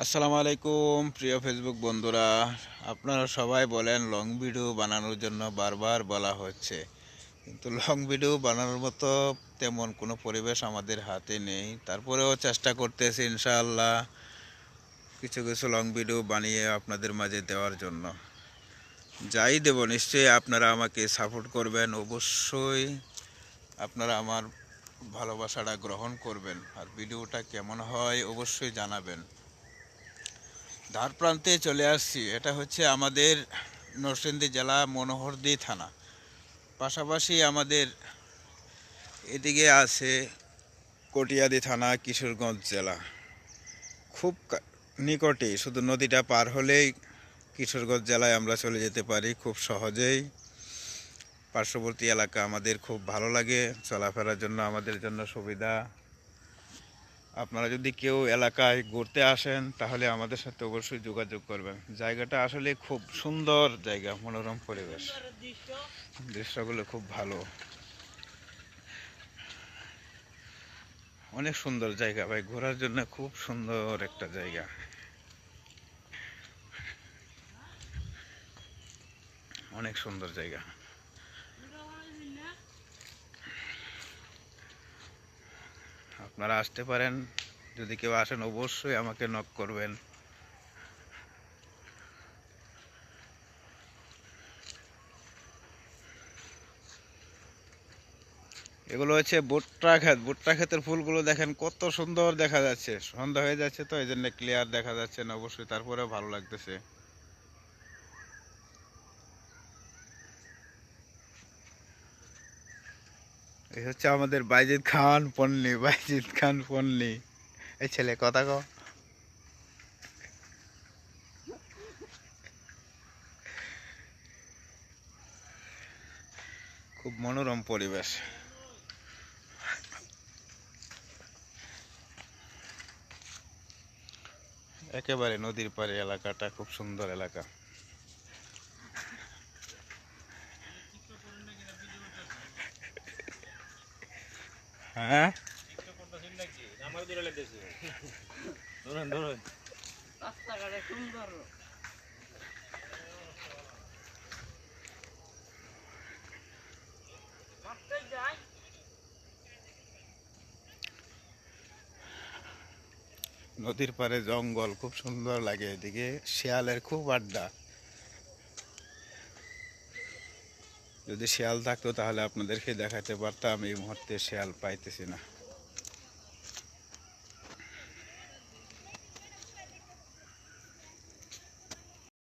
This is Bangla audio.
আসসালামু আলাইকুম প্রিয় ফেসবুক বন্ধুরা, আপনারা সবাই বলেন লং ভিডিও বানানোর জন্য বারবার বলা হচ্ছে, কিন্তু লং ভিডিও বানানোর মতো তেমন কোনো পরিবেশ আমাদের হাতে নেই। তারপরেও চেষ্টা করতেছি ইনশাআল্লাহ কিছু কিছু লং ভিডিও বানিয়ে আপনাদের মাঝে দেওয়ার জন্য। যাই দেব নিশ্চয়ই আপনারা আমাকে সাপোর্ট করবেন, অবশ্যই আপনারা আমার ভালোবাসাটা গ্রহণ করবেন, আর ভিডিওটা কেমন হয় অবশ্যই জানাবেন। ধার প্রান্তে চলে আসছি, এটা হচ্ছে আমাদের নরসিংদী জেলা মনোহরদী থানা। পাশাপাশি আমাদের এদিকে আছে কটিয়াদি থানা, কিশোরগঞ্জ জেলা। খুব নিকটেই, শুধু নদীটা পার হলেই কিশোরগঞ্জ জেলায় আমরা চলে যেতে পারি খুব সহজেই। পার্শ্ববর্তী এলাকা আমাদের খুব ভালো লাগে, চলাফেরার জন্য আমাদের জন্য সুবিধা। আপনারা যদি কেউ এলাকায় ঘুরতে আসেন তাহলে আমাদের সাথে অবশ্যই যোগাযোগ করবেন। জায়গাটা আসলে খুব সুন্দর জায়গা, মনোরম পরিবেশ, দৃশ্যগুলো খুব ভালো, অনেক সুন্দর জায়গা ভাই, ঘোরার জন্য খুব সুন্দর একটা জায়গা, অনেক সুন্দর জায়গা। আপনারা আসতে পারেন, যদি কেউ আসেন অবশ্যই আমাকে নক করবেন। এগুলো হচ্ছে ভুট্টা ক্ষেত, ভুট্টা ক্ষেতের ফুলগুলো দেখেন কত সুন্দর দেখা যাচ্ছে। সন্ধ্যা হয়ে যাচ্ছে তো এই জন্য ক্লিয়ার দেখা যাচ্ছে না অবশ্যই, তারপরেও ভালো লাগতেছে। এই হচ্ছে আমাদের বাইজিদ খান পন্নী, বাইজিদ খান পন্নী। এই ছেলে কথা কও। খুব মনোরম পরিবেশ, একেবারে নদীর পাড়ে এলাকাটা, খুব সুন্দর এলাকা। হ্যাঁ, নদীর পাড়ে জঙ্গল খুব সুন্দর লাগে, এদিকে শিয়ালের খুব আড্ডা। যদি শিয়াল থাকতো তাহলে আপনাদেরকে দেখাতে পারতাম, এই মুহূর্তে শিয়াল পাইতেছি না।